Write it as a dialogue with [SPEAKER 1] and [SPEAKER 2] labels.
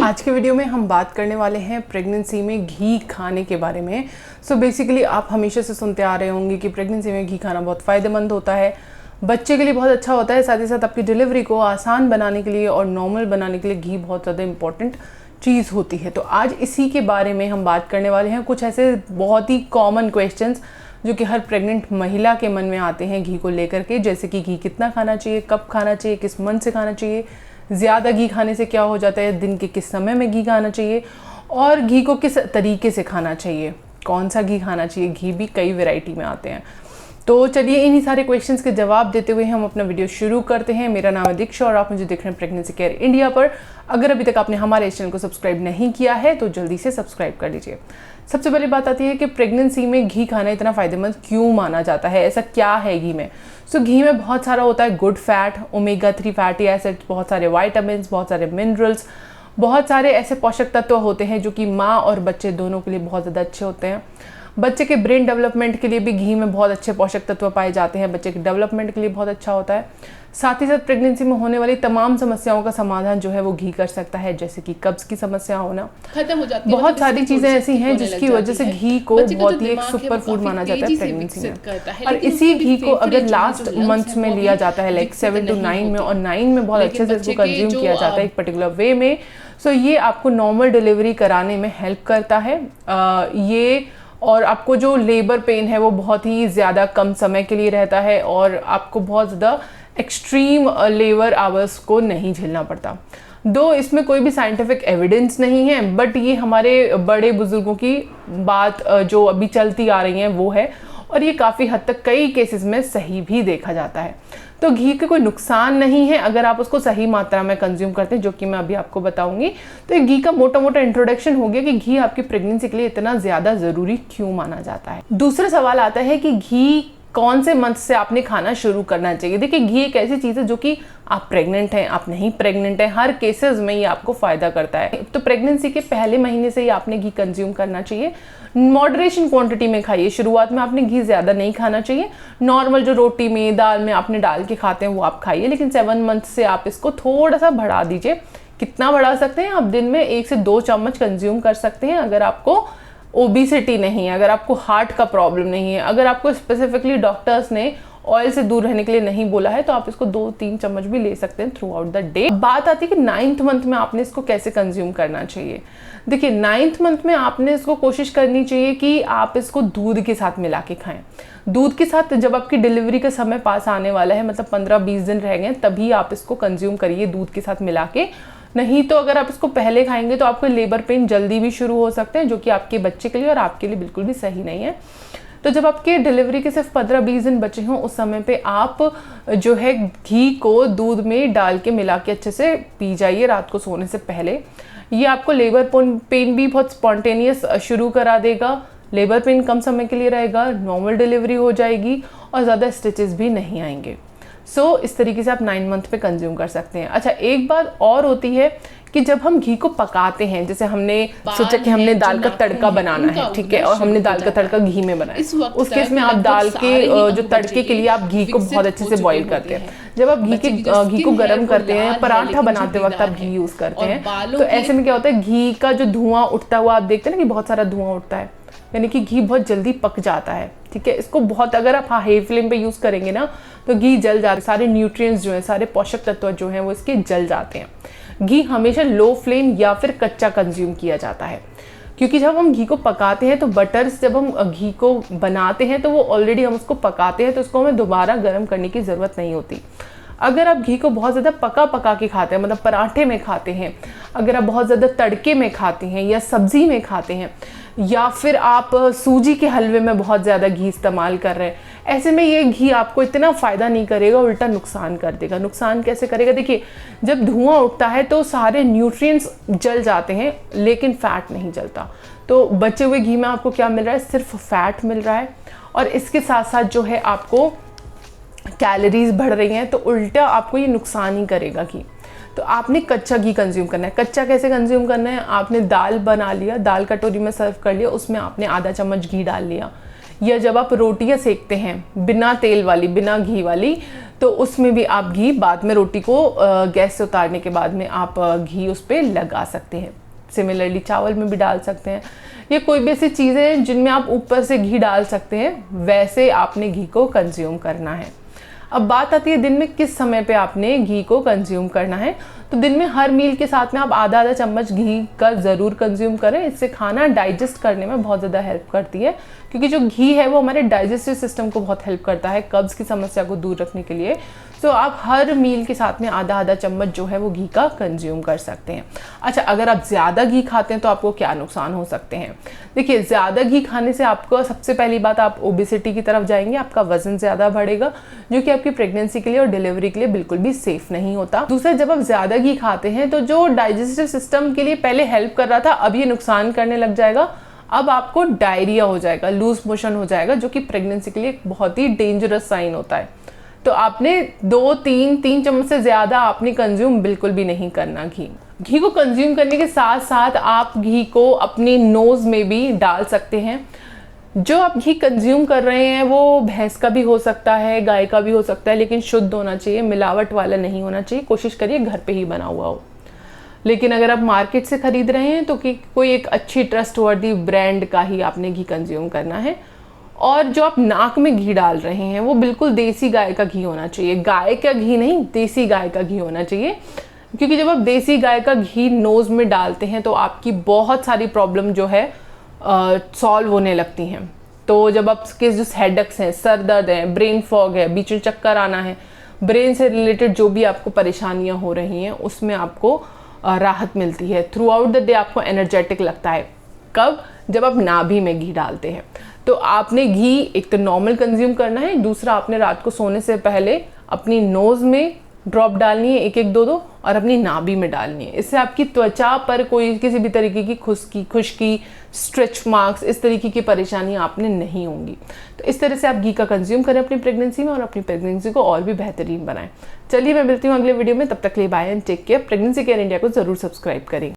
[SPEAKER 1] आज के वीडियो में हम बात करने वाले हैं प्रेगनेंसी में घी खाने के बारे में। सो बेसिकली आप हमेशा से सुनते आ रहे होंगे कि प्रेगनेंसी में घी खाना बहुत फ़ायदेमंद होता है, बच्चे के लिए बहुत अच्छा होता है, साथ ही साथ आपकी डिलीवरी को आसान बनाने के लिए और नॉर्मल बनाने के लिए घी बहुत ज़्यादा इंपॉर्टेंट चीज़ होती है। तो आज इसी के बारे में हम बात करने वाले हैं। कुछ ऐसे बहुत ही कॉमन क्वेश्चंस जो कि हर प्रेग्नेंट महिला के मन में आते हैं घी को लेकर के, जैसे कि घी कितना खाना चाहिए, कब खाना चाहिए, किस मंथ से खाना चाहिए, ज़्यादा घी खाने से क्या हो जाता है, दिन के किस समय में घी खाना चाहिए और घी को किस तरीके से खाना चाहिए, कौन सा घी खाना चाहिए। घी भी कई वैरायटी में आते हैं। तो चलिए इन्हीं सारे क्वेश्चंस के जवाब देते हुए हम अपना वीडियो शुरू करते हैं। मेरा नाम है दीक्षा और आप मुझे देख रहे हैं प्रेगनेंसी केयर इंडिया पर। अगर अभी तक आपने हमारे इस चैनल को सब्सक्राइब नहीं किया है तो जल्दी से सब्सक्राइब कर लीजिए। सबसे पहले बात आती है कि प्रेगनेंसी में घी खाना इतना फ़ायदेमंद क्यों माना जाता है, ऐसा क्या है घी में। सो घी में बहुत सारा होता है good fat, omega 3 fatty acids, बहुत सारे वाइटामिन, बहुत सारे मिनरल्स, बहुत सारे ऐसे पोषक तत्व होते हैं जो कि माँ और बच्चे दोनों के लिए बहुत ज़्यादा अच्छे होते हैं। बच्चे के ब्रेन डेवलपमेंट के लिए भी घी में बहुत अच्छे पोषक तत्व पाए जाते हैं, बच्चे के डेवलपमेंट के लिए बहुत अच्छा होता है। साथ ही साथ प्रेगनेंसी में होने वाली तमाम समस्याओं का समाधान जो है वो घी कर सकता है, जैसे कि कब्ज की समस्या होना खत्म हो जाती है। बहुत सारी चीज़ें ऐसी हैं जिसकी वजह से घी को बहुत ही एक सुपर फूड माना जाता है प्रेगनेंसी में। और इसी घी को अगर लास्ट मंथ में लिया जाता है, लाइक 7 to 9 में, और 9 में बहुत अच्छे से इसको कंज्यूम किया जाता है एक पर्टिकुलर वे में, सो ये आपको नॉर्मल डिलीवरी कराने में हेल्प करता है। ये और आपको जो लेबर पेन है वो बहुत ही ज़्यादा कम समय के लिए रहता है और आपको बहुत ज़्यादा एक्सट्रीम लेबर आवर्स को नहीं झेलना पड़ता। दो इसमें कोई भी साइंटिफिक एविडेंस नहीं है, बट ये हमारे बड़े बुजुर्गों की बात जो अभी चलती आ रही है वो है, और ये काफ़ी हद तक कई केसेस में सही भी देखा जाता है। तो घी के कोई नुकसान नहीं है अगर आप उसको सही मात्रा में कंज्यूम करते हैं, जो कि मैं अभी आपको बताऊंगी। तो घी का मोटा मोटा इंट्रोडक्शन हो गया कि घी आपकी प्रेगनेंसी के लिए इतना ज़्यादा ज़रूरी क्यों माना जाता है। दूसरा सवाल आता है कि घी कौन से मंथ से आपने खाना शुरू करना चाहिए। देखिए घी एक ऐसी चीज़ है जो कि आप प्रेग्नेंट हैं, आप नहीं प्रेग्नेंट हैं, हर केसेस में ये आपको फ़ायदा करता है। तो प्रेगनेंसी के पहले महीने से ही आपने घी कंज्यूम करना चाहिए। मॉडरेशन क्वांटिटी में खाइए। शुरुआत में आपने घी ज़्यादा नहीं खाना चाहिए। नॉर्मल जो रोटी में, दाल में आपने डाल के खाते हैं वो आप खाइए, लेकिन 7 मंथ से आप इसको थोड़ा सा बढ़ा दीजिए। कितना बढ़ा सकते हैं आप? दिन में 1 से 2 चम्मच कंज्यूम कर सकते हैं। अगर आपको ओबिसिटी नहीं है, अगर आपको हार्ट का प्रॉब्लम नहीं है, अगर आपको स्पेसिफिकली डॉक्टर्स ने ऑयल से दूर रहने के लिए नहीं बोला है, तो आप इसको 2-3 चम्मच भी ले सकते हैं थ्रू आउट द डे। बात आती है कि 9th मंथ में आपने इसको कैसे कंज्यूम करना चाहिए। देखिए 9th मंथ में आपने इसको कोशिश करनी चाहिए कि आप इसको दूध के साथ मिला के खाएं। दूध के साथ जब आपकी डिलीवरी का समय पास आने वाला है, मतलब 15-20 दिन रह गए, तभी आप इसको कंज्यूम करिए दूध के साथ मिला के। नहीं तो अगर आप इसको पहले खाएंगे तो आपको लेबर पेन जल्दी भी शुरू हो सकते हैं, जो कि आपके बच्चे के लिए और आपके लिए बिल्कुल भी सही नहीं है। तो जब आपके डिलीवरी के सिर्फ 15-20 दिन बचे हों, उस समय पे आप जो है घी को दूध में डाल के मिला के अच्छे से पी जाइए रात को सोने से पहले। ये आपको लेबर पेन भी बहुत स्पॉन्टेनियस शुरू करा देगा। लेबर पेन कम समय के लिए रहेगा, नॉर्मल डिलीवरी हो जाएगी और ज़्यादा स्टिचेस भी नहीं आएंगे। सो इस तरीके से आप 9 मंथ पे कंज्यूम कर सकते हैं। अच्छा, एक बात और होती है कि जब हम घी को पकाते हैं, जैसे हमने सोचा कि हमने दाल का तड़का बनाना है, ठीक है, और हमने दाल का तड़का घी में बनाया, उस केस में आप दाल के जो तड़के के लिए आप घी को बहुत अच्छे से बॉईल करते हैं। जब आप घी को गर्म करते हैं, पराठा बनाते वक्त आप घी यूज करते हैं, तो ऐसे में क्या होता है, घी का जो धुआं उठता हुआ आप देखते हैं ना कि बहुत सारा धुआं उठता है, यानी कि घी बहुत जल्दी पक जाता है। ठीक है, इसको बहुत अगर आप हाई फ्लेम पे यूज़ करेंगे ना तो घी जल जाता है, सारे न्यूट्रिएंट्स जो हैं, सारे पोषक तत्व जो हैं वो इसके जल जाते हैं। घी हमेशा लो फ्लेम या फिर कच्चा कंज्यूम किया जाता है, क्योंकि जब हम घी को पकाते हैं तो बटर्स, जब हम घी को बनाते हैं तो वो ऑलरेडी हम उसको पकाते हैं, तो उसको हमें दोबारा गर्म करने की ज़रूरत नहीं होती। अगर आप घी को बहुत ज़्यादा पका के खाते हैं, मतलब पराठे में खाते हैं, अगर आप बहुत ज़्यादा तड़के में खाते हैं या सब्जी में खाते हैं, या फिर आप सूजी के हलवे में बहुत ज़्यादा घी इस्तेमाल कर रहे हैं, ऐसे में ये घी आपको इतना फ़ायदा नहीं करेगा, उल्टा नुकसान कर देगा। नुकसान कैसे करेगा? देखिए, जब धुआं उठता है तो सारे न्यूट्रिएंट्स जल जाते हैं, लेकिन फ़ैट नहीं जलता। तो बचे हुए घी में आपको क्या मिल रहा है? सिर्फ फैट मिल रहा है, और इसके साथ साथ जो है आपको कैलोरीज बढ़ रही हैं, तो उल्टा आपको ये नुकसान ही करेगा घी। तो आपने कच्चा घी कंज्यूम करना है। कच्चा कैसे कंज्यूम करना है? आपने दाल बना लिया, दाल कटोरी में सर्व कर लिया, उसमें आपने आधा चम्मच घी डाल लिया, या जब आप रोटियां सेकते हैं बिना तेल वाली, बिना घी वाली, तो उसमें भी आप घी बाद में, रोटी को गैस से उतारने के बाद में आप घी उस पर लगा सकते हैं। सिमिलरली चावल में भी डाल सकते हैं। ये कोई भी ऐसी चीज़ें हैं जिनमें आप ऊपर से घी डाल सकते हैं, वैसे आपने घी को कंज्यूम करना है। अब बात आती है दिन में किस समय पे आपने घी को कंज्यूम करना है। तो दिन में हर मील के साथ में आप आधा आधा चम्मच घी का ज़रूर कंज्यूम करें। इससे खाना डाइजेस्ट करने में बहुत ज़्यादा हेल्प करती है, क्योंकि जो घी है वो हमारे डाइजेस्टिव सिस्टम को बहुत हेल्प करता है कब्ज़ की समस्या को दूर रखने के लिए। तो आप हर मील के साथ में आधा आधा चम्मच जो है वो घी का कंज्यूम कर सकते हैं। अच्छा, अगर आप ज़्यादा घी खाते हैं तो आपको क्या नुकसान हो सकते हैं? देखिए, ज़्यादा घी खाने से आपको सबसे पहली बात, आप ओबेसिटी की तरफ जाएंगे, आपका वजन ज़्यादा बढ़ेगा, जो कि आपकी प्रेगनेंसी के लिए और डिलीवरी के लिए बिल्कुल भी सेफ नहीं होता। दूसरा, जब आप ज़्यादा घी खाते हैं तो जो डाइजेस्टिव सिस्टम के लिए पहले हेल्प कर रहा था, अब ये नुकसान करने लग जाएगा। अब आपको डायरिया हो जाएगा, लूज मोशन हो जाएगा, जो कि प्रेगनेंसी के लिए एक बहुत ही डेंजरस साइन होता है। तो आपने 2-3 चम्मच से ज़्यादा आपने कंज्यूम बिल्कुल भी नहीं करना घी को कंज्यूम करने के साथ साथ आप घी को अपनी नोज़ में भी डाल सकते हैं। जो आप घी कंज्यूम कर रहे हैं वो भैंस का भी हो सकता है, गाय का भी हो सकता है, लेकिन शुद्ध होना चाहिए, मिलावट वाला नहीं होना चाहिए। कोशिश करिए घर पे ही बना हुआ हो। लेकिन अगर आप मार्केट से ख़रीद रहे हैं तो कि कोई एक अच्छी ट्रस्टवर्दी ब्रांड का ही आपने घी कंज्यूम करना है। और जो आप नाक में घी डाल रहे हैं वो बिल्कुल देसी गाय का घी होना चाहिए। गाय का घी नहीं, देसी गाय का घी होना चाहिए, क्योंकि जब आप देसी गाय का घी नोज़ में डालते हैं तो आपकी बहुत सारी प्रॉब्लम जो है सॉल्व होने लगती हैं। तो जब आपके जो हेडेक्स हैं, सर दर्द है, ब्रेन फॉग है, बीच में चक्कर आना है, ब्रेन से रिलेटेड जो भी आपको परेशानियां हो रही हैं उसमें आपको राहत मिलती है। थ्रू आउट द डे आपको एनर्जेटिक लगता है। कब? जब आप नाभि में घी डालते हैं। तो आपने घी एक तो नॉर्मल कंज्यूम करना है, दूसरा आपने रात को सोने से पहले अपनी नोज़ में ड्रॉप डालनी है, 1-1, 2-2, और अपनी नाभि में डालनी है। इससे आपकी त्वचा पर कोई किसी भी तरीके की खुश्की, स्ट्रेच मार्क्स, इस तरीके की परेशानियां आपने नहीं होंगी। तो इस तरह से आप घी का कंज्यूम करें अपनी प्रेगनेंसी में और अपनी प्रेगनेंसी को और भी बेहतरीन बनाएं। चलिए, मैं मिलती हूँ अगले वीडियो में, तब तक के लिए bye and take care. Pregnancy care India को ज़रूर सब्सक्राइब करें।